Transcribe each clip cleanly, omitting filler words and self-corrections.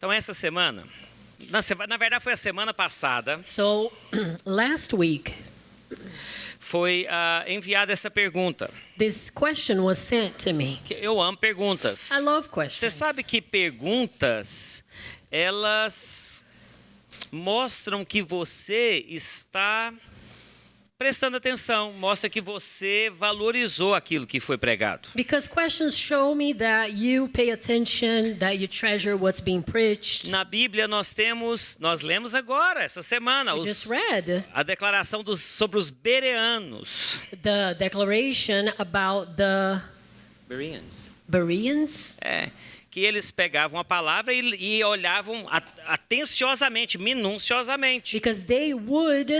Então, essa semana, na verdade foi a semana passada, So last week, foi enviada essa pergunta. this question was sent to me. Que eu amo perguntas. I love Você questions. sabe que perguntas, elas mostram que você está prestando atenção, mostra que você valorizou aquilo que foi pregado. Because questions show me that you pay attention, that you treasure what's being preached. Na Bíblia nós lemos agora, essa semana, We just read a declaração sobre os bereanos. the declaration about the Bereans. Bereans. Que eles pegavam a palavra e olhavam atenciosamente, minuciosamente. Because they would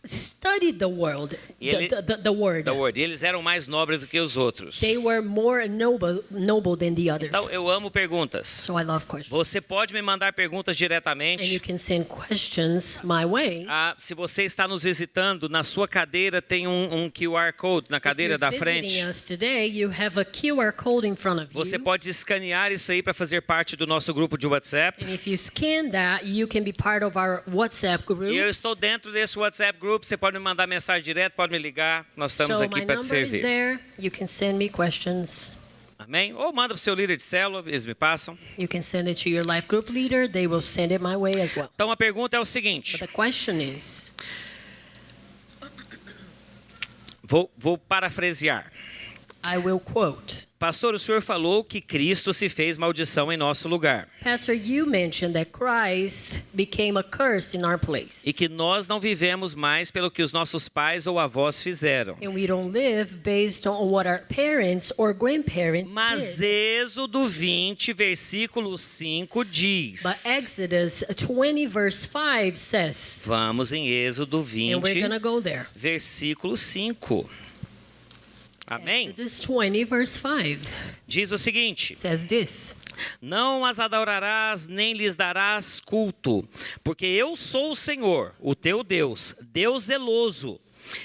study the world, the word. The word. E eles eram mais nobres do que os outros. They were more noble than the others. Então, eu amo perguntas. So I love questions. Você pode me mandar perguntas And you diretamente. can send questions my way. Se você está nos visitando, na sua cadeira tem um QR Code na cadeira If da you're frente. visiting us today, you have a QR code in front of Você you. pode escanear isso aí para fazer parte do nosso grupo de WhatsApp. And if you scan that, you can be part of our WhatsApp group. E eu estou dentro desse WhatsApp Group. Você pode me mandar mensagem direto, pode me ligar. Nós estamos So aqui my para te number is servir. there. You can send me questions. Amém? Ou manda para o seu líder de célula, eles me passam. You can send it to your life group leader. They will send it my way as well. Então a pergunta é o seguinte. But the question is, Vou parafrasear. I will quote. Pastor, o senhor falou que Cristo se fez maldição em nosso lugar. Pastor, you mentioned that Christ became a curse in our place. E que nós não vivemos mais pelo que os nossos pais ou avós fizeram. And we don't live based on what our parents or grandparents Mas did. Êxodo 20, versículo 5 diz. But Exodus 20 verse 5 says, Vamos em Êxodo and we're 20, going to go there. versículo 5. Amém? Exodus 20 verse 5 Diz o seguinte: says this. Não as adorarás, nem lhes darás culto, porque eu sou o Senhor, o teu Deus, Deus zeloso,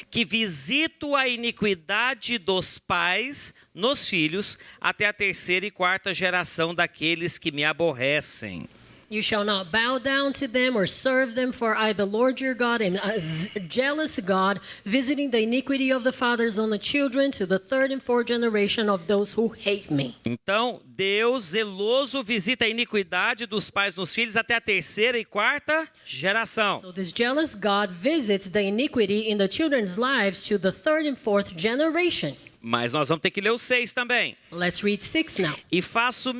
que visito a iniquidade dos pais nos filhos, até a terceira e quarta geração daqueles que me aborrecem. You shall not bow down to them or serve them, for I, the Lord your God, am a jealous God, visiting the iniquity of the fathers on the children to the third and fourth generation of those who hate me. Então, Deus zeloso visita a iniquidade dos pais nos filhos até a terceira e quarta geração. So this jealous God visits the iniquity in the children's lives to the third and fourth generation. Mas nós vamos ter que ler o 6 também. Let's read 6 now. E faço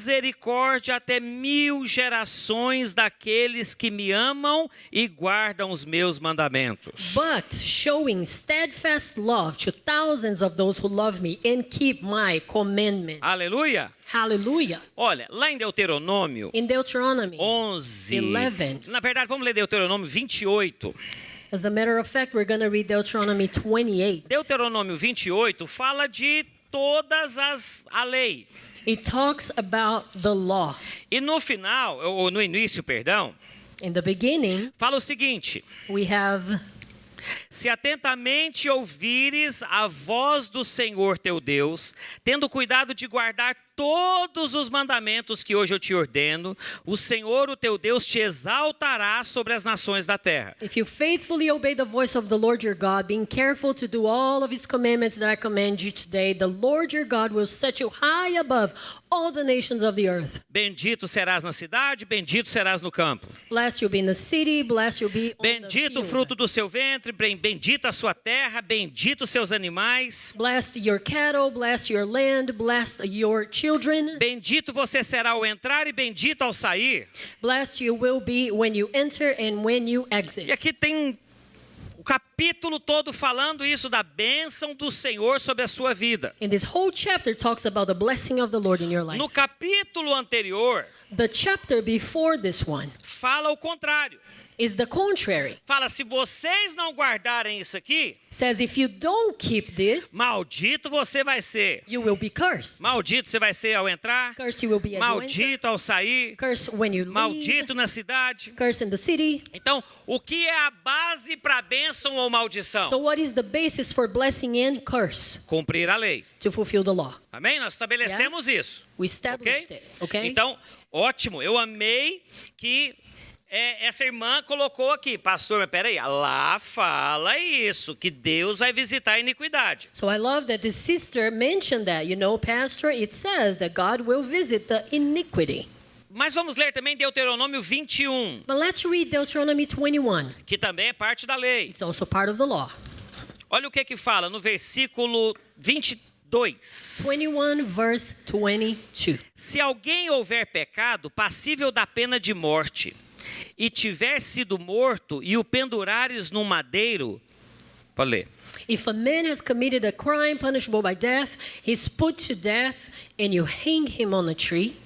misericórdia até 1000 gerações daqueles que me amam e guardam os meus mandamentos. But showing steadfast love to thousands of those who love me and keep my commandments. Aleluia! Hallelujah. Olha, lá em Deuteronômio In Deuteronomy 11, 11. na verdade vamos ler Deuteronômio 28. As a matter of fact, we're going to read Deuteronomy 28. Deuteronômio 28 fala de todas a lei. It talks about the law. E no final, ou no início, perdão, In the beginning, fala o seguinte: we have, se atentamente ouvires a voz do Senhor teu Deus, tendo cuidado de guardar todos os mandamentos que hoje eu te ordeno, o Senhor, o teu Deus, te exaltará sobre as nações da terra. if you faithfully obey the voice of the Lord your God, being careful to do all of his commandments that I command you today, the Lord your God will set you high above all the nations of the earth. Bendito serás na cidade, bendito serás no campo. Blessed you'll be in the city, blessed you'll be on the Bendito o field. fruto do seu ventre, bendita a sua terra, bendito os seus animais. Blessed your cattle, blessed your land, blessed your children. Bendito você será ao entrar e bendito ao sair. Blessed you will be when you enter and when you E exit. aqui tem o capítulo todo falando isso da bênção do Senhor sobre a sua vida. And this whole chapter talks about the blessing of the Lord in your life. No capítulo anterior, The chapter before this one fala o contrário. is the contrary. Fala, se vocês não guardarem isso aqui, Says if you don't keep this, maldito você vai ser. you will be cursed. Maldito você vai ser ao entrar, Cursed you will be as you enter. maldito ao sair, Cursed when you leave. maldito na cidade. Cursed in the city. Então, o que é a base para bênção ou maldição? So what is the basis for blessing and curse? Cumprir a lei. To fulfill the law. Amém? Nós estabelecemos isso. We established Ok? it. Okay? Então, Ótimo, eu amei que essa irmã colocou aqui, pastor, mas peraí, lá fala isso, que Deus vai visitar a iniquidade. So I love that the sister mentioned that. You know, Pastor, it says that God will visit the iniquity. Mas vamos ler também Deuteronômio 21, But let's read Deuteronomy 21. que também é parte da lei. It's also part of the law. Olha o que fala no versículo 22. 21 verse 22. Se alguém houver pecado passível da pena de morte, e tiver sido morto e o pendurares num madeiro, pode ler. If a man has committed a crime punishable by death, he's put to death, and you hang him on a tree.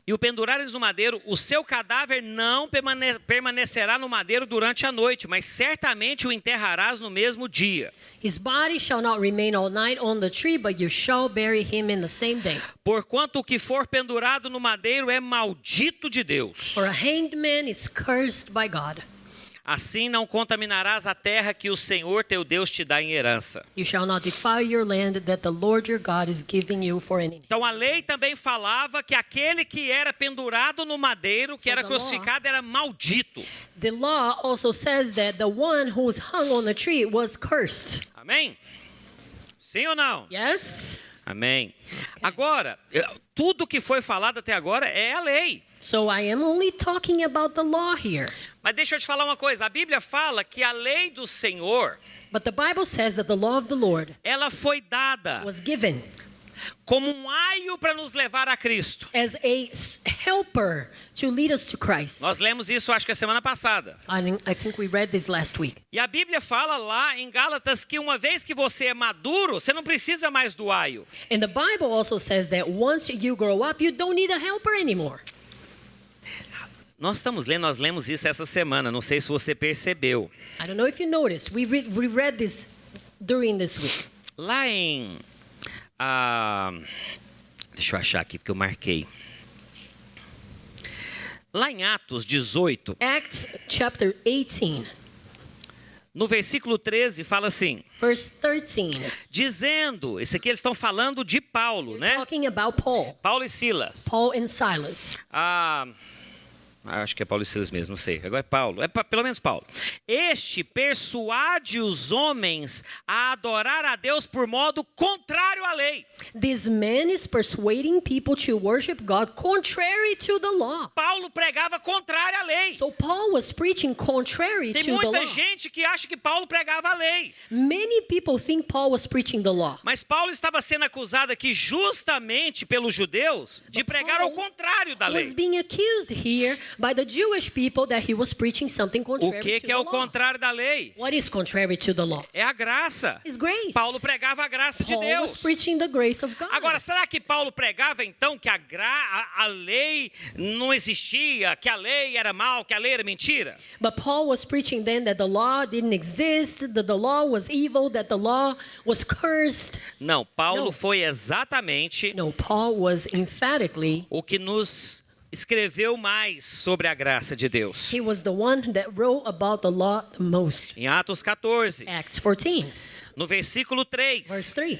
E o pendurares no madeiro, o seu cadáver não permanecerá no madeiro durante a noite, mas certamente o enterrarás no mesmo dia. His body shall not remain all night on the tree, but you shall bury him in the same day. Porquanto o que for pendurado no madeiro é maldito de Deus. For a hanged man is cursed by God. Assim não contaminarás a terra que o Senhor teu Deus te dá em herança. You shall not defile your land that the Lord your God is giving you for any. Então a lei também falava que aquele que era pendurado no madeiro, que era crucificado, era maldito. The law also says that the one who was hung on the tree was cursed. Amém? Sim ou não? Yes? Amém. Agora, tudo que foi falado até agora é a lei. So I am only talking about the law here. Mas deixa eu te falar uma coisa, a Bíblia fala que a lei do Senhor, But the Bible says that the law of the Lord ela foi dada was given como um aio para nos levar a Cristo. as a helper to lead us to Christ. Nós lemos isso, acho que a semana passada. I think we read this last week. E a Bíblia fala lá em Gálatas que uma vez que você é maduro, você não precisa mais do aio. And the Bible also says that once you grow up, you don't need a helper anymore. Nós lemos isso essa semana, não sei se você percebeu. I don't know if you noticed. We read this during this week. Lá em... deixa eu achar aqui porque eu marquei. Lá em Atos 18, Acts chapter 18, no versículo 13, fala assim, verse 13. dizendo, esse aqui eles estão falando de Paulo, né? Talking about Paul. Paulo e Silas. Paul and Silas. Acho que é Paulo e Silas mesmo, não sei. Agora é Paulo, pelo menos Paulo. Este persuade os homens a adorar a Deus por modo contrário à lei. This man is persuading people to worship God contrary to the law. Paulo pregava contrário à lei. So Paul was preaching contrary Tem to the muita law. gente que acha que Paulo pregava a lei. Many people think Paul was preaching the law. Mas Paulo estava sendo acusado aqui justamente pelos judeus de pregar ao contrário da lei. Was being accused here by the Jewish people that he was preaching something contrary O que to é the o law. contrário da lei? What is contrary to the law? É a graça. Is grace. Paulo pregava a graça de Paul was Deus. preaching the grace of God. Agora, será que Paulo pregava então que a lei não existia, que a lei era mal, que a lei era mentira? But Paul was preaching then that the law didn't exist, that the law was evil, that the law was cursed. Não, Paulo Não. foi exatamente No, Paul was emphatically, o que nos escreveu mais sobre a graça de Deus. he was the one that wrote about the law the most. Em Atos 14, Acts 14, no versículo verse 3. 3.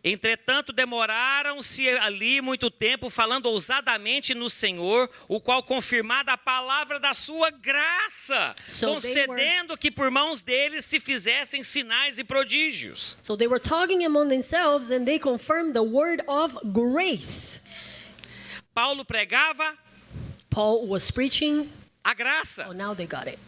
Entretanto, demoraram-se ali muito tempo, falando ousadamente no Senhor, o qual confirmada a palavra da sua graça, So they concedendo que por mãos deles se fizessem sinais e prodígios. So they were talking among themselves and they confirmed the word of grace. Paulo pregava Paul was preaching, a graça. oh, now they got it.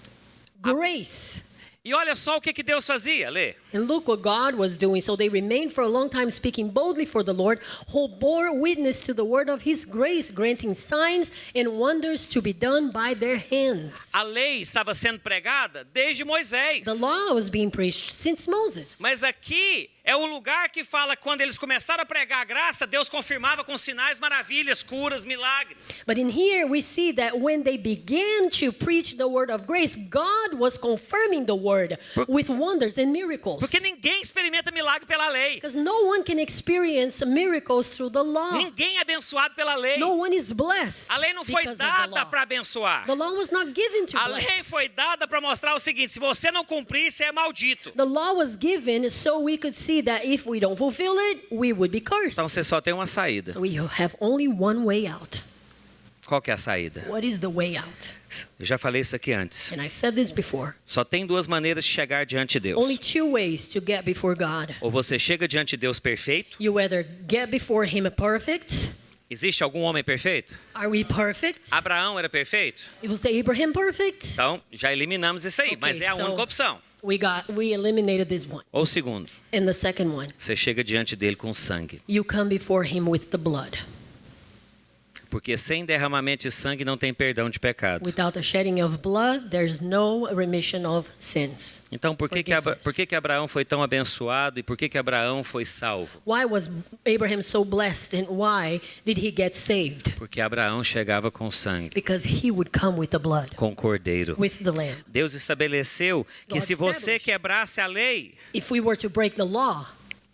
Grace. E olha só o que Deus fazia, Lê. And look what God was doing. So they remained for a long time speaking boldly for the Lord, who bore witness to the word of his grace, granting signs and wonders to be done by their hands. A lei estava sendo pregada desde Moisés. The law was being preached since Moses. Mas aqui é o lugar que fala quando eles começaram a pregar a graça, Deus confirmava com sinais, maravilhas, curas, milagres. But in here we see that when they began to preach the word of grace, God was confirming the word with wonders and miracles. Porque ninguém experimenta milagre pela lei. Because no one can experience miracles through the law. Ninguém é abençoado pela lei. No one is blessed. A lei não foi because of the dada law. para abençoar. The law was not given to A bless. lei foi dada para mostrar o seguinte: se você não cumprir, você é maldito. The law was given so we could see that if we don't fulfill it, we would be cursed. Então você só tem uma saída. So we have only one way out. Qual que é a saída? What is the way out? Eu já falei isso aqui antes. And I've said this before. Só tem duas maneiras de chegar diante de Only Deus. two ways to get before God. Ou você chega diante de Deus perfeito. You either get before Him perfect. Existe algum homem perfeito? Are we perfect? Abraão era perfeito? Was Abraham perfect? Então, já eliminamos isso aí, Okay, mas é a so- única opção. We eliminated this one. Ou segundo, And the second one, você chega diante dele com sangue. you come before Him with the blood. Porque sem derramamento de sangue não tem perdão de pecado. Without the shedding of blood, there's no remission of sins. Então, por que Abraão foi tão abençoado e por que Abraão foi salvo? Why was Abraham so blessed and why did he get saved? Porque Abraão chegava com sangue, Because he would come with the blood, com o cordeiro. with the lamb. Deus estabeleceu que God se você established. quebrasse a lei, If we were to break the law,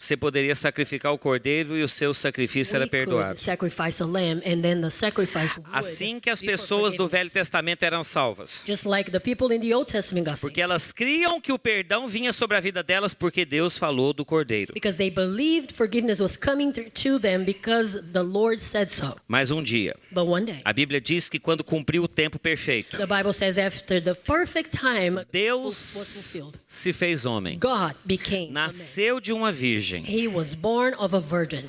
você poderia sacrificar o cordeiro e o seu sacrifício era we could perdoado. sacrifice a lamb and then the sacrifice would Assim que as be for pessoas do Velho forgiveness. Testamento eram salvas. Just like the people in the Old Testament got saved. Porque elas criam que o perdão vinha sobre a vida delas porque Deus falou do cordeiro. Because they believed forgiveness was coming to them because the Lord said so. Mas um dia, But one day, a Bíblia diz que quando cumpriu o tempo perfeito, the Bible says after the perfect time was Deus fulfilled, se fez homem. God became a man. Nasceu de uma virgem He was born of a virgin.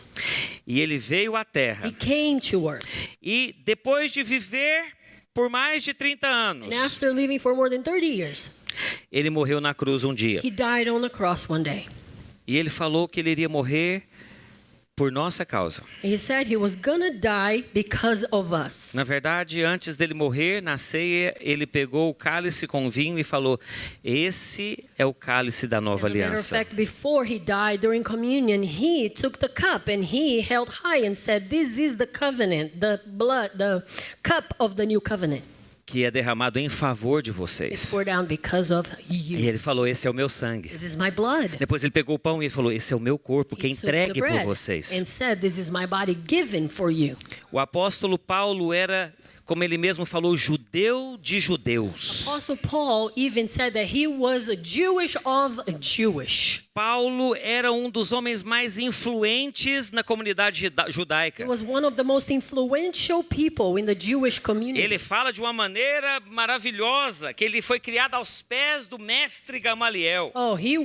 e ele veio à terra. He came to earth. E depois de viver por mais de 30 anos, And after living for more than 30 years, ele morreu na cruz um dia. he died on the cross one day. E ele falou que ele iria morrer por nossa causa. He said he was gonna die because of us. Na verdade, antes dele morrer, na ceia, ele pegou o cálice com vinho e falou: esse é o cálice da nova As a matter of aliança. fact, before he died during communion, he took the cup and he held high and said, "This is the covenant, the blood, the cup of the new covenant. Que é derramado em favor de It's vocês. poured down because of E you. ele falou: esse é o meu sangue. This is my blood." Depois ele pegou o pão e ele falou: esse é o meu corpo, que é He took the entregue por bread vocês. and said, "This is my body given for you." O apóstolo Paulo era, como ele mesmo falou, judeu de judeus. Apostle Paul even said that he was a Jewish of Jewish. Paulo era um dos homens mais influentes na comunidade judaica. He was one of the most influential people in the Jewish community. Ele fala de uma maneira maravilhosa que ele foi criado aos pés do mestre Gamaliel. Oh, he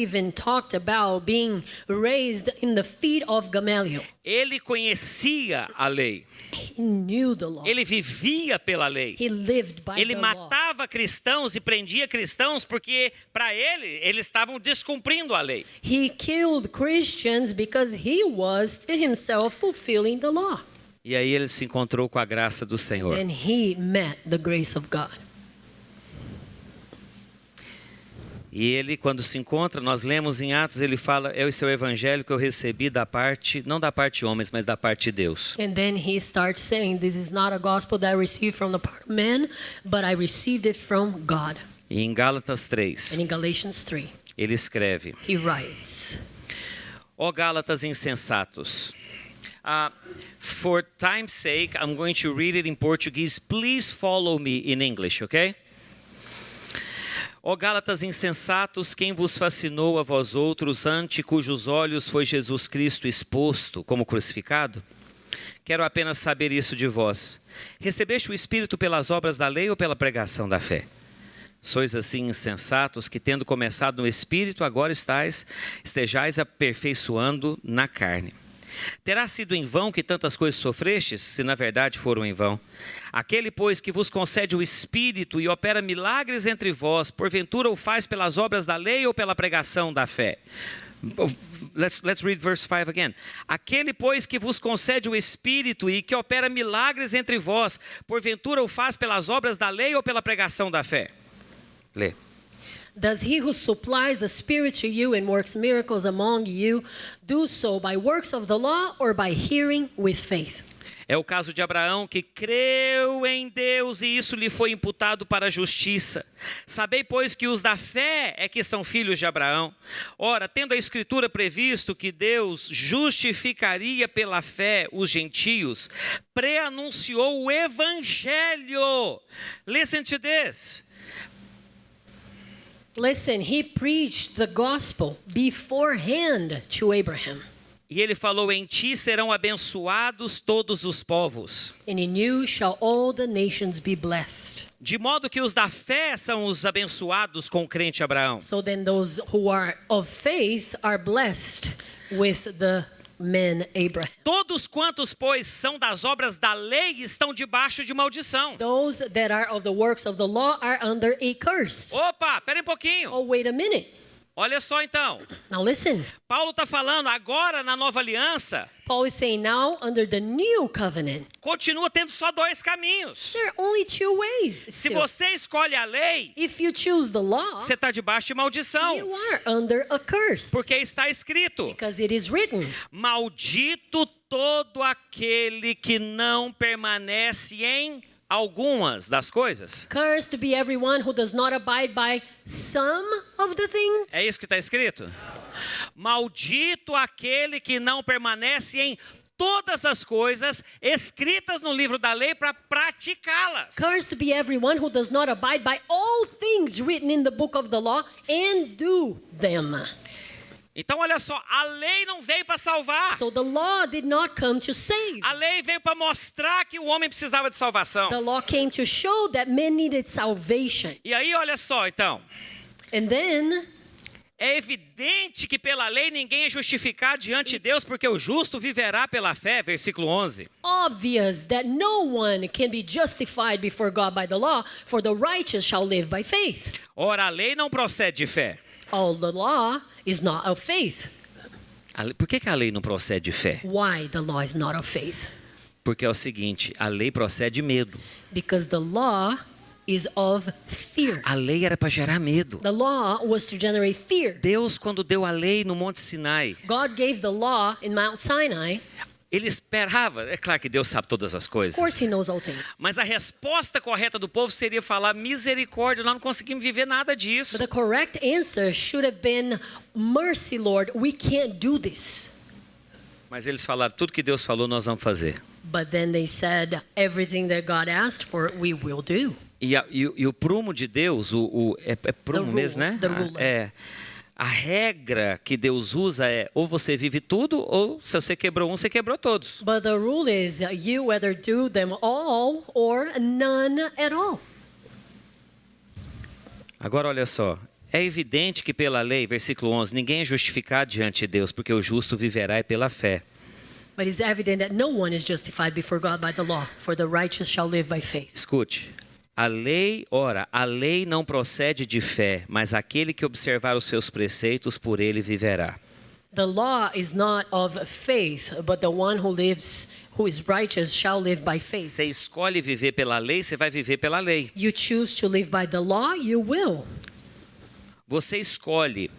even talked about being raised in the feet of Gamaliel. Ele conhecia a lei. He knew the law. Ele vivia pela lei. He lived by Ele the law. matava cristãos e prendia cristãos porque, para ele, eles estavam descumprindo a lei. He killed Christians because he was to himself fulfilling the law. E aí ele se encontrou com a graça do Senhor. And he met the grace of God. E ele, quando se encontra, nós lemos em Atos, ele fala: esse é o evangelho que eu recebi da parte, não da parte de homens, mas da parte de Deus. And then he starts saying, "This is not a gospel that I received from the part of men, but I received it from God." E em Gálatas 3, And in Galatians 3, ele escreve: he writes, ó Gálatas insensatos. For time's sake, I'm going to read it in Portuguese. Please follow me in English, okay? Ó Gálatas insensatos, quem vos fascinou a vós outros, ante cujos olhos foi Jesus Cristo exposto como crucificado? Quero apenas saber isso de vós. Recebeste o Espírito pelas obras da lei ou pela pregação da fé? Sois assim insensatos que, tendo começado no Espírito, agora estejais aperfeiçoando na carne. Terá sido em vão que tantas coisas sofrestes, se na verdade foram em vão? Aquele, pois, que vos concede o Espírito e opera milagres entre vós, porventura o faz pelas obras da lei ou pela pregação da fé? Let's read verse 5 again. Aquele, pois, que vos concede o Espírito e que opera milagres entre vós, porventura o faz pelas obras da lei ou pela pregação da fé? Lê. "Does he who supplies the Spirit to you and works miracles among you do so by works of the law or by hearing with faith?" É o caso de Abraão, que creu em Deus e isso lhe foi imputado para a justiça. Sabei, pois, que os da fé é que são filhos de Abraão. Ora, tendo a Escritura previsto que Deus justificaria pela fé os gentios, pré-anunciou o Evangelho. Listen to this. Listen, he preached the gospel beforehand to Abraham. E ele falou: em ti serão abençoados todos os povos. And in you shall all the nations be blessed. De modo que os da fé são os abençoados com o crente Abraão. So then those who are of faith are blessed with the man Abraham. Todos quantos, pois, são das obras da lei estão debaixo de maldição. Those that are of the works of the law are under a curse. Opa, pera um pouquinho. Oh, wait a minute. Olha só então. Now listen. Paulo está falando agora na nova aliança. Paul is saying now under the new covenant, Continua tendo só dois caminhos. there are only two ways. Se still. você escolhe a lei, If you choose the law, você está debaixo de maldição. you are under a curse. Porque está escrito: Because it is written, maldito todo aquele que não permanece em algumas das coisas. cursed be everyone who does not abide by some of the things. É isso que está escrito? Maldito aquele que não permanece em todas as coisas escritas no livro da lei para praticá-las. Cursed be everyone who does not abide by all things written in the book of the law and do them. Então olha só, a lei não veio para salvar. So the law did not come to save. A lei veio para mostrar que o homem precisava de salvação. The law came to show that men needed salvation. E aí olha só, então, And then é evidente que pela lei ninguém é justificado diante de Deus, porque o justo viverá pela fé, versículo 11. obvious that no one can be justified before God by the law, for the righteous shall live by faith. Ora, a lei não procede de fé. All the law is not of faith. Por que a lei não procede de fé? Why the law is not of faith? Porque é o seguinte, a lei procede de medo. Because the law is of fear. A lei era para gerar medo. The law was to generate fear. Deus, quando deu a lei no Monte Sinai, God gave the law in Mount Sinai. ele esperava, é claro que Deus sabe todas as Of course, he coisas, knows all things. mas a resposta correta do povo seria falar: misericórdia, nós não conseguimos viver nada disso. But the correct answer should have been, mercy, Lord, we can't do this. Mas eles falaram: tudo que Deus falou nós vamos fazer. But then they said, everything that God asked for, we will do. E o prumo de Deus, é prumo The mesmo, rule, né? the ruler. A regra que Deus usa é: ou você vive tudo, ou se você quebrou um, você quebrou todos. But the rule is you either do them all or none at all. Agora olha só, é evidente que pela lei, versículo 11, ninguém é justificado diante de Deus, porque o justo viverá pela fé. But it's evident that no one is justified before God by the law, for the righteous shall live by faith. Escute, a lei não procede de fé, mas aquele que observar os seus preceitos, por ele viverá. The law is not of faith, but the one who is righteous shall live by faith. Você escolhe viver pela lei, você vai viver pela lei. You choose to live by the law, you will. Você escolhe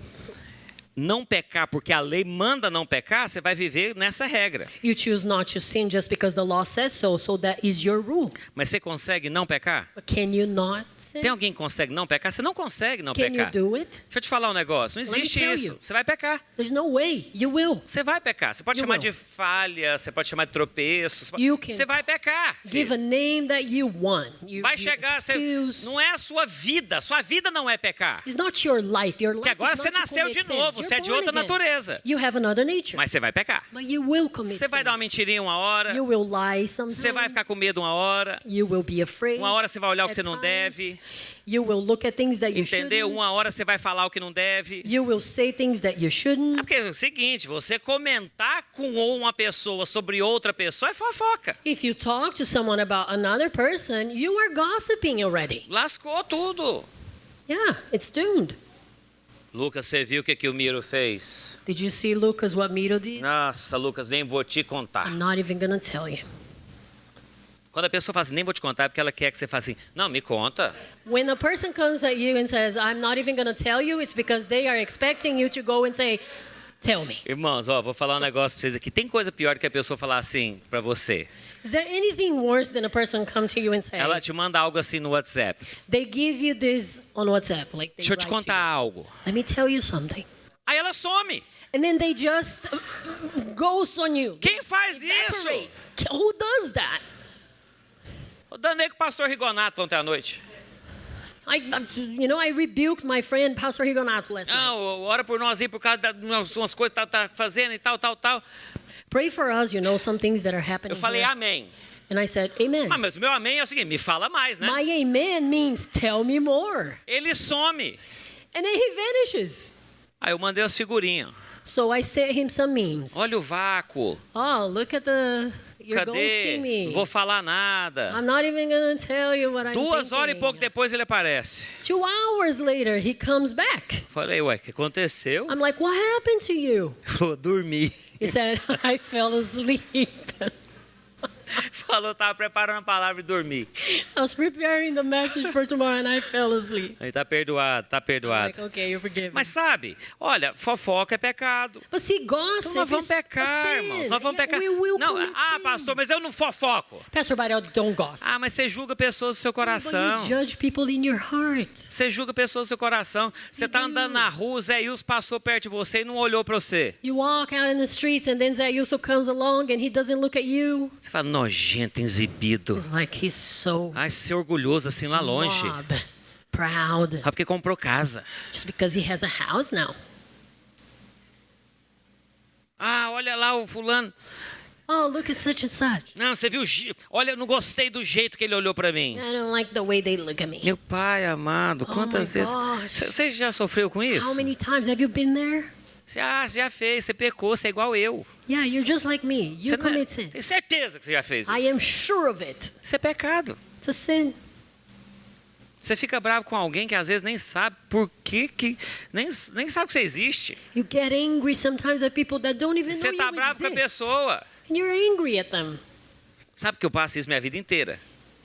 não pecar porque a lei manda não pecar, você vai viver nessa regra. You choose not to sin just because the law says so, so that is your rule. Mas você consegue não pecar? But can you not sin? Tem alguém que consegue não pecar? Você não consegue não Can you pecar. do it? Deixa eu te falar um negócio, não Let me existe tell isso. you. Você vai pecar. There's no way. You will. Você vai pecar. Você pode You chamar will. de falha, você pode chamar de tropeço. You can Você vai pecar. Give filho. a name that you want. Vai you chegar, excuse. não é a sua vida. Sua vida não é pecar. It's not your life. Your life Porque agora is você not to nasceu commit de sins. novo, You're você é de born outra again. natureza. You have another nature. Mas você vai pecar. But you will commit Você vai dar uma sins. mentirinha uma hora. You will lie sometimes. Você vai ficar com medo uma hora. You will be afraid. Uma hora você vai olhar o que at você não times. deve. You will look at things that you Entendeu? shouldn't. Uma hora você vai falar o que não deve. You will say things that you É shouldn't. porque é o seguinte, você comentar com uma pessoa sobre outra pessoa é fofoca. If you talk to someone about another person, you are gossiping already. Lascou tudo. Yeah, it's doomed. Lucas, você viu o que o Miro fez? Did you see, Lucas, what Miro did? Nossa, Lucas, nem vou te contar. I'm not even gonna tell you. Quando a pessoa fala assim, nem vou te contar, é porque ela quer que você fale assim, não, me conta. When a person comes at you and says, I'm not even gonna tell you, it's because they are expecting you to go and say, tell me. Irmãos, ó, vou falar um negócio pra vocês aqui. Tem coisa pior do que a pessoa falar assim pra você. Is there anything worse than a person come to you and say, Ela te manda algo assim no WhatsApp. they give you this on WhatsApp, like they Deixa eu te write contar to algo. you. Let me tell you something. Aí ela some. And then they just ghost on you. Quem faz isso? Evaporate. Who does that? Eu danei com o pastor Rigonato ontem à noite. I rebuked my friend, Pastor Higonato, last night. Não, ora por nós aí por causa das umas coisas que tá fazendo e tal. Pray for us, some things that are happening Eu falei here. amém. And I said, amen. Mas o meu amém é o seguinte, me fala mais, né? My amen means tell me more. Ele some. And then he vanishes. Aí eu mandei as figurinhas. So I sent him some memes. Olha o vácuo. Oh, look at you're ghosting me. Não vou falar nada. I'm not even going to tell you what I'm 2 horas e thinking. pouco depois ele aparece. 2 hours later, he comes back. Falei, ué, o que aconteceu? I'm like, what happened to you? Falou, dormi. He said, I fell asleep. Falou, tava preparando a palavra e dormi. I was preparing the message for tomorrow and I fell asleep. Aí tá perdoado. I'm like, okay, you're forgiven. Mas sabe, olha, fofoca é pecado. But see, gossip Então nós vamos is a pecar, sin. irmãos. Nós vamos pecar. We will Não, commit sin. pastor, mas eu não fofoco. Pastor Barel, don't gossip. Mas você julga pessoas do seu coração. But you judge people in your heart. Você julga pessoas do seu coração. Você tá andando na rua, o Zé Ilso passou perto de você e não olhou para você. You walk out in the streets and then Zé Yuso comes along and he doesn't look at you. Você fala, nojento, exibido. It's like he's so Ai, ser orgulhoso assim lá longe. snob, proud, Porque comprou casa. just because he has a house now. Olha lá o fulano. Oh, look at such and such. Não, você viu? Olha, eu não gostei do jeito que ele olhou para mim. I don't like the way they look at me. Meu pai amado, quantas my vezes... gosh. Você já sofreu com isso? How many times have you been there? Já fez, você pecou, você é igual eu. Yeah, you're just like me. You Você commit sin. Tenho certeza que você já fez I isso. am sure of it. Isso é pecado. It's a sin. Você fica bravo com alguém que às vezes nem sabe por que nem sabe que você existe. You get angry sometimes at people that don't even Você know tá you bravo com a exist. pessoa. And you're angry at them. Sabe que eu passo isso minha vida inteira.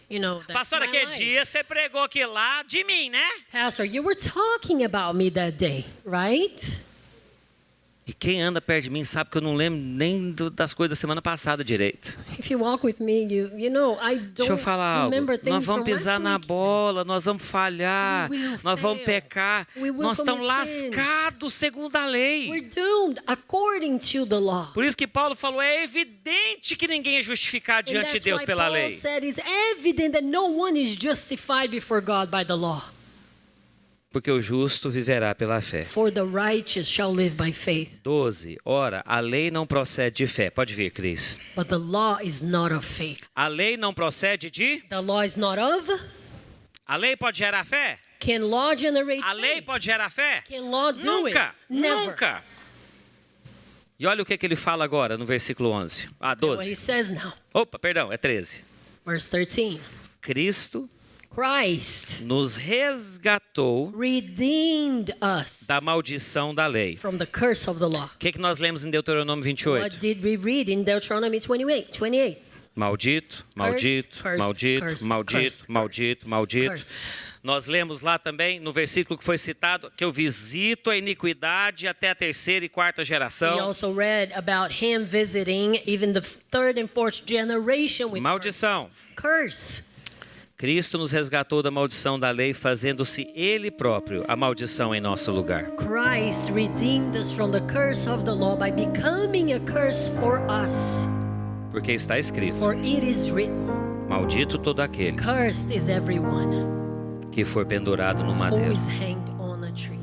That's Pastor, my aquele life. dia você pregou aquilo lá de mim, né? Pastor, you were talking about me that day, right? E quem anda perto de mim sabe que eu não lembro nem das coisas da semana passada direito. If you walk with me, I Deixa eu don't falar algo. remember things Nós vamos from pisar last na week. bola, nós vamos falhar, We will nós vamos fail. pecar. We will Nós estamos commit sins. lascados segundo a lei. We're doomed according to the law. Por isso que Paulo falou, é evidente que ninguém é justificado And diante de that's Deus why pela Paul lei. said it's evident that no one is justified before God by the law. Porque o justo viverá pela fé. For the righteous shall live by faith. 12. Ora, a lei não procede de fé. Pode vir, Cris. But the law is not of faith. A lei não procede de... The law is not of. A lei pode gerar fé? Can law generate A lei faith? pode gerar fé? Can law do Nunca, it? Never. nunca. E olha o que ele fala agora no versículo 11. What he 12. says now. Opa, perdão, é 13. Verse 13. Cristo Christ nos resgatou redeemed us da maldição da lei. from the curse of the law. O que nós lemos em Deuteronômio What 28? did we read in Deuteronomy 28? Maldito, maldito, Cursed, maldito, cursed, maldito, cursed, maldito, maldito. Cursed. Nós lemos lá também, no versículo que foi citado, que eu visito a iniquidade até a terceira e quarta We geração. also read about him visiting even the third and fourth generation with Maldição. curse. Cristo nos resgatou da maldição da lei, fazendo-se Ele próprio a maldição em nosso lugar. Christ redeemed us from the curse of the law by becoming a curse for us. Porque está escrito, For it is written, maldito todo aquele cursed is everyone que for pendurado no who madeiro. is hanged on a tree.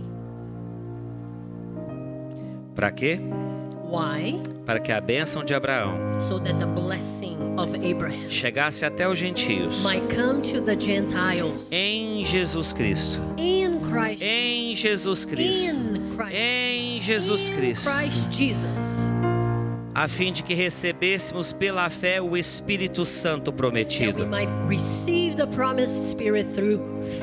Para quê? Why? Para que a bênção de Abraão So that the blessing of Abraham chegasse até os gentios might come to the Gentiles em Jesus Cristo. in Christ. Em Jesus Cristo. In Christ. Em Jesus In Cristo. Christ Jesus. A fim de que recebêssemos pela fé o Espírito Santo That we prometido. might receive the promised Spirit through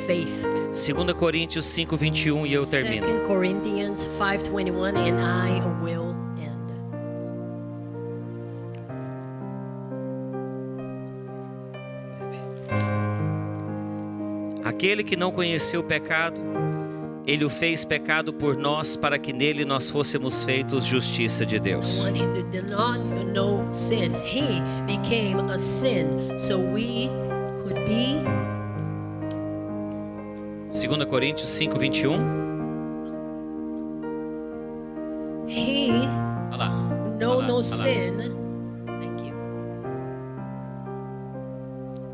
faith. 2 Coríntios 5:21 e eu termino. 2 Corinthians 5:21 and I will end. Aquele que não conheceu o pecado, ele o fez pecado por nós, para que nele nós fôssemos feitos justiça de Deus. One who did not know sin, he became a sin so we could be. 2 Coríntios 5:21. He Olha lá. know Olha lá, no olha lá. sin. Thank you.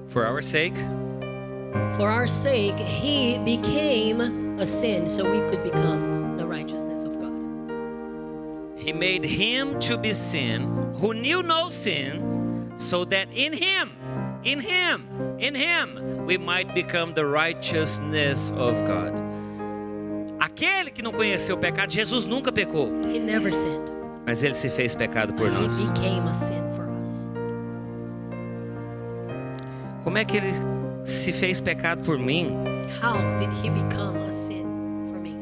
For our sake, For our sake, he became a sin so we could become the righteousness of God. He made him to be sin who knew no sin, so that in him, we might become the righteousness of God. Aquele que não conheceu o pecado, Jesus nunca pecou, He never sinned. mas ele se fez pecado por He nós. became a sin for us. Como é que ele se fez pecado por mim? How did he become a sin for me?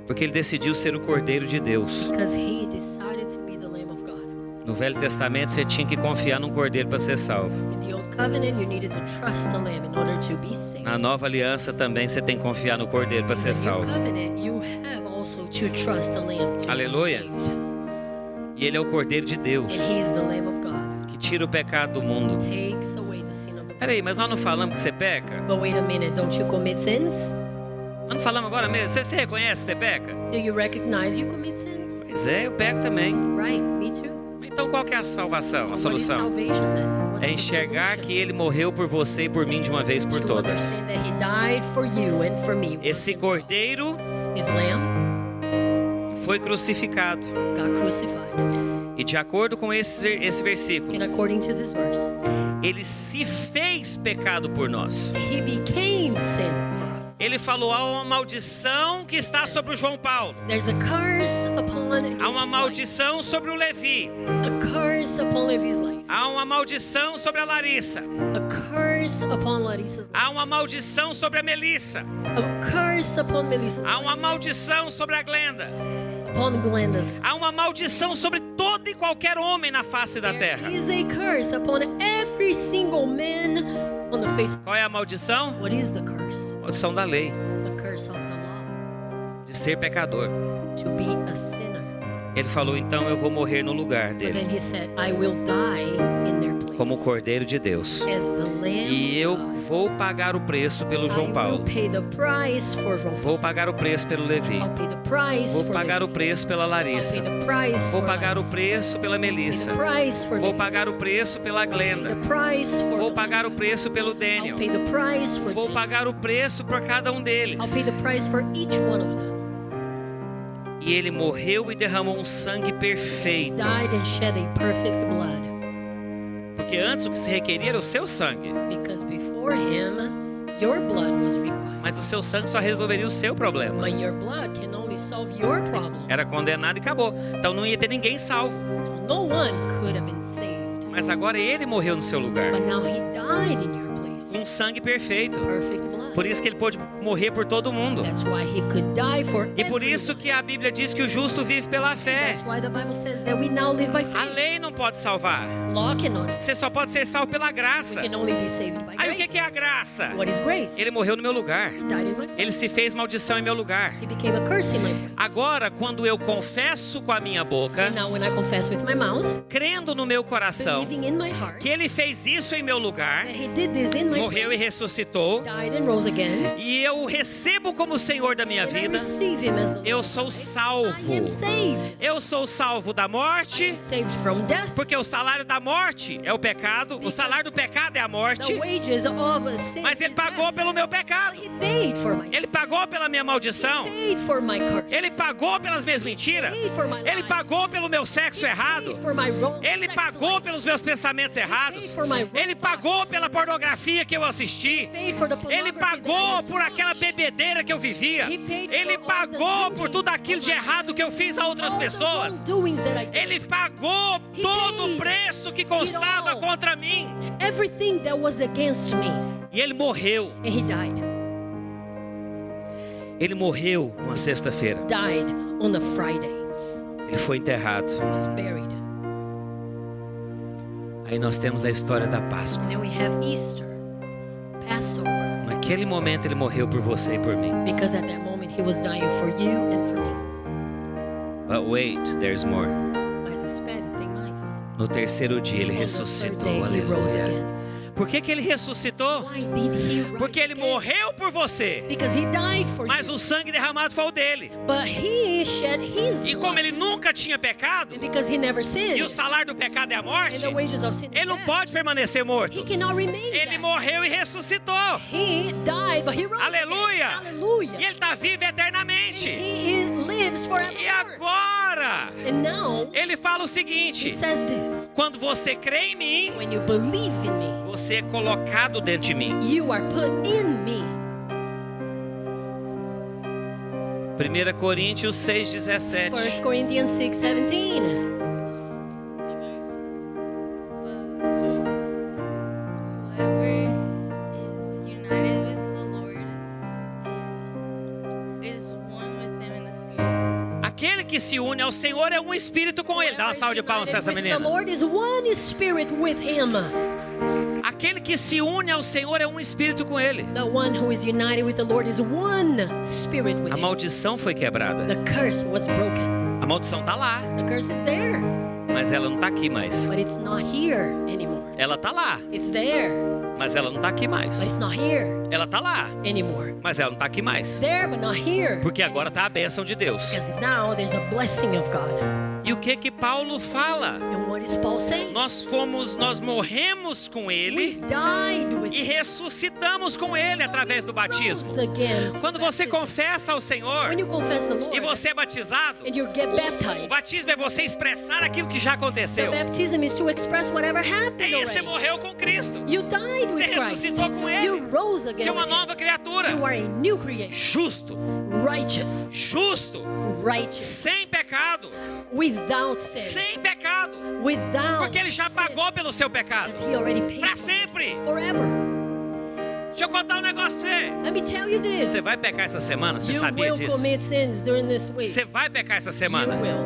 Porque ele decidiu ser o Cordeiro de Deus. Because he decided to be the Lamb of God. No Velho Testamento você tinha que confiar num cordeiro para ser salvo. In the Old Covenant, you needed to trust the Lamb in order to be saved. Na Nova Aliança também você tem que confiar no cordeiro para ser In the New salvo. Covenant, you have also to trust the Lamb to Aleluia. be saved. E ele é o Cordeiro de Deus, And he's the Lamb of God. que tira o pecado do mundo. Takes away the sin of the world. Peraí, mas nós não falamos que você peca? But wait a minute, don't you commit sins? Nós não falamos agora mesmo? Você reconhece que você peca? Do you recognize you commit sins? Pois é, eu peco também. Right, me too. Então qual que é a salvação, a So what is solução? salvation then? What's É the enxergar solution? que ele morreu por você e por mim de uma vez por To todas. understand that he died for you and for me. Esse cordeiro His lamb foi crucificado. got crucified. E de acordo com esse versículo, And according to this verse, ele se fez pecado por nós. he became sin for us. Ele falou: há uma maldição que está sobre o João Paulo. There's a curse upon Há uma David's maldição sobre o Levi. life. A curse upon Levi's life. Há uma maldição sobre a Larissa. A curse upon Larissa's life. Há uma maldição sobre a Melissa. A curse upon Melissa's Há life. uma maldição sobre a Glenda. Upon Glenda's life. Há uma maldição sobre todo e qualquer homem na face da terra. There is a curse upon every single man on the face. Qual é a maldição? What is the curse? Maldição da lei, The curse of the law. de ser pecador. To be a sinner. Ele falou: então eu vou morrer no lugar But dele, then he said, I will die in their place. como o Cordeiro de Deus. As the Lamb E eu of God. vou pagar o preço pelo João I Paulo. will pay the price for João Paulo. Vou pagar o preço pelo Levi. I'll pay the price Vou for pagar o Levi. preço pela I'll Larissa. pay the price Vou for pagar o Larissa. preço pela Melissa. The price for Vou Melissa. pagar o preço pela Glenda. The price for Vou the pagar o Lamb. preço pelo I'll Daniel. pay the price for Vou Daniel. pagar o preço por cada um I'll deles. pay the price for each one of them. E ele morreu e derramou um sangue perfeito. Died and shed a perfect blood. Porque antes o que se requeria era o seu sangue. Because before him, your blood was required. Mas o seu sangue só resolveria o seu problema. But your blood can only solve your problem. Era condenado e acabou. Então não ia ter ninguém salvo. So no one could have been saved. Mas agora ele morreu no seu lugar. But now he died in your place. Um sangue perfeito. Perfect blood. Por isso que ele pôde morrer por todo mundo. That's why he could die for E por isso everyone. que a Bíblia diz que o justo vive pela fé. That's why the Bible says that we now live by A faith. lei não pode salvar. Law cannot save. Você só pode ser salvo pela We graça. can only be saved by Aí o grace. que é a graça? What is grace? Ele morreu no meu lugar. He died in my place. Ele se fez maldição em meu lugar. He became a curse in my place. Agora, quando eu confesso com a minha boca, And now when I confess with my mouth, crendo no meu coração, believing in my heart que ele fez isso em meu lugar, that he did this in my morreu e place, ressuscitou, died and rose again, e eu o recebo como Senhor da minha and I vida, receive him as the eu Lord of sou my life, salvo. I am saved. Eu sou salvo da morte, Saved from death. porque o salário da morte é o pecado, o salário do pecado é a morte, The wages of a sin mas ele is pagou death. pelo meu pecado, He paid for my ele sin. pagou pela minha maldição, Paid for my curse. ele pagou pelas minhas mentiras, ele pagou pelo meu sexo errado, Paid for my wrong ele sex pagou life. pelos meus pensamentos errados, ele pagou pela pornografia que eu assisti, Paid for the ele pornography pagou that I used to por aquela watch. bebedeira que eu vivia, ele pagou por tudo aquilo de errado que eu fiz a outras All the pessoas, wrongdoings that I did. ele pagou todo o preço que constava contra mim, Everything that was against me. e ele morreu. And he died. Ele morreu numa sexta-feira, Died on a Friday. ele foi enterrado. Was buried. Aí nós temos a história da Páscoa. And then we have Easter. Passover. Naquele momento ele morreu por você e por mim. Because at that moment he was dying for you and for me. But wait, there's more. Mas espere, tem mais. No terceiro dia ele On the third ressuscitou, day, he rose aleluia. again. Por que ele ressuscitou? Why did he rise Porque ele again? morreu por você. Because he died for Mas you. o sangue derramado foi o dele. But he shed his E como blood. ele nunca tinha pecado, And because he never e o sinned. salário do pecado é a And morte, the wages of sin is ele não death. pode permanecer morto. He cannot remain Ele dead. morreu e ressuscitou. He died, but he rose Aleluia! again. Hallelujah. E ele está vivo eternamente. He lives forever. E agora, And now, ele fala o he seguinte: says this. quando você crê em mim, When you believe in me, você é colocado dentro de mim. you are put in me. 1 Coríntios 6:17. 1 Corinthians 6:17. Whoever is united with the Lord is one with him in the Spirit. Aquele que se une ao Senhor é um espírito com ele. Dá uma salva de palmas para essa The menina. Lord is one spirit with him. Aquele que se une ao Senhor é um espírito com ele. The one who is united with the Lord is one spirit with A him. maldição foi quebrada. The curse was broken. A maldição tá lá, The curse is there, mas ela não tá aqui mais. but it's not here anymore. Ela tá lá, It's there, mas ela não tá aqui mais. but it's not here Ela tá lá, anymore. mas ela não tá aqui mais. It's there, but not here. Porque agora tá a bênção de Deus. Because now there's a blessing of God. E o que Paulo fala? And what is Paul saying? Nós morremos com We ele died with e him. ressuscitamos com ele através do batismo. Rose again. Quando você Baptism. confessa ao Senhor When you confess the Lord e você é batizado, and you get o baptized, batismo é você expressar aquilo que já aconteceu. the baptism is to express whatever happened E aí você already. morreu com Cristo. You died Você with Christ. ressuscitou com ele. You rose again Você é uma with him. nova criatura. You are a new creation. Justo, Righteous. justo, Righteous. sem pecado, Without sin. sem pecado. Without Porque ele já sin. pagou pelo seu pecado. Because he already paid Pra for sempre. sin forever. Deixa eu contar um negócio pra você. Let me tell you this. Você vai pecar essa semana, você You sabia will disso? commit sins during this week. Você vai pecar essa You semana, will.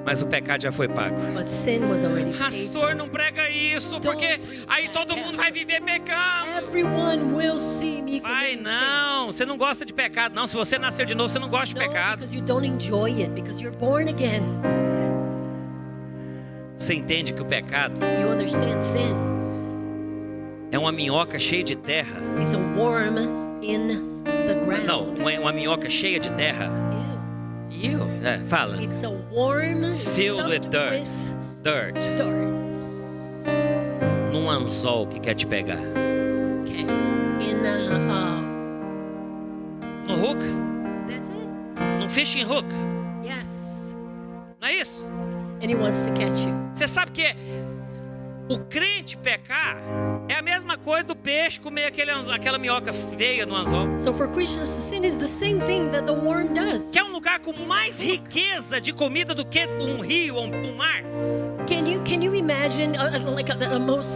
mas o pecado já foi pago. But sin was already paid. Pastor, não prega isso, porque aí todo mundo vai viver pecando. Everyone will see me Vai committing não, sins. você não gosta de pecado não. Se você nasceu de novo, você não gosta de No, pecado. because you don't enjoy it, because you're born again. Você entende que o pecado You understand sin é uma minhoca cheia de terra? is a worm in the ground. Não, uma minhoca cheia de terra. Ew. Fala. It's a worm Filled with stuffed dirt. with Dirt. dirt. Num anzol que quer te pegar. Okay. In No hook? that's it. Num fishing hook? Yes. Não é isso? And he wants to catch you. Você sabe que o crente pecar é a mesma coisa do peixe comer aquela minhoca feia no anzol. So for Christians, to sin is the same thing that the worm does. Que é um lugar com mais riqueza de comida do que um rio ou um mar. Can you imagine like the most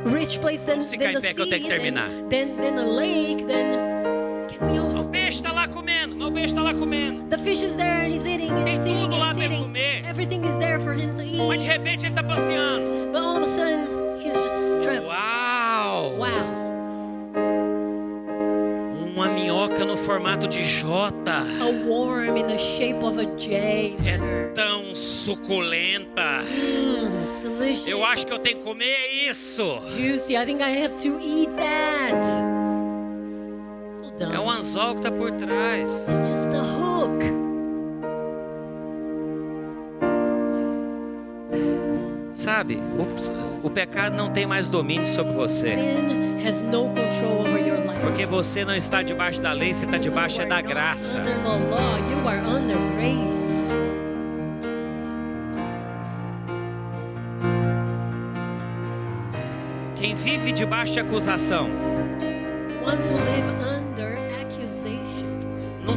rich place than Vamos ficar the em pé que eu tenho que sea, terminar. than a lake, can we all O peixe está lá comendo, mas o peixe está lá comendo. The fish is there and he's eating and Tem he's eating tudo lá and pra he's ele eating. comer. Everything is there for him to Mas de eat. repente ele está passeando. But all of a sudden, he's just traveling. Uau! Wow. Uma minhoca no formato de J. A worm in the shape of a J. É tão suculenta. It's delicious. Eu acho que eu tenho que comer isso. Juicy. I think I have to eat that. So dumb. É o anzol que está por trás. It's just a hook. Sabe, o pecado não tem mais domínio sobre você. Sin has no control over your life. Porque você não está debaixo da lei, você está debaixo You da are not graça. Under the law, you are under grace. Quem vive debaixo de acusação Ones who live under accusation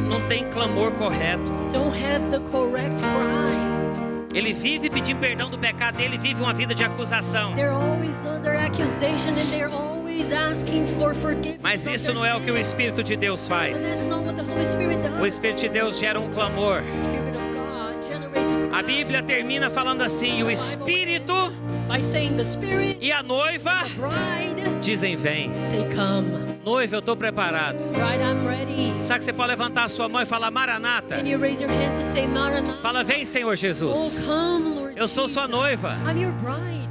não tem clamor correto. don't have the correct cry. Ele vive pedindo perdão do pecado dele, vive uma vida de acusação. They're always under accusation and they're always asking for forgiveness. Mas of isso their não é o que o sins. Espírito de Deus But faz. that's not what the Holy Spirit does. O Espírito de Deus gera um clamor. The Spirit of God generates a cry. A Bíblia termina falando assim: e o Espírito by saying the Spirit, e a noiva bride, dizem: vem. say come. Noiva, eu estou preparado. Bride, I'm ready. Sabe que você pode levantar a sua mão e falar: Maranata. Can you raise your hand to say Maranatha? Fala: vem, Senhor Oh, Jesus. come, Lord Eu sou sua Jesus. noiva. I'm your bride.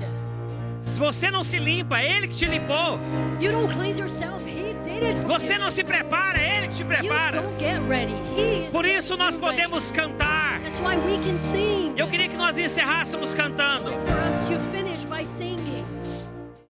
Se você não se limpa, é Ele que te limpou. You don't cleanse yourself. He did it for Você you. não se prepara, é Ele que te You prepara. don't get ready. He is Por isso nós getting you podemos ready. cantar. That's why we can sing. Eu queria que nós encerrássemos cantando. For us to finish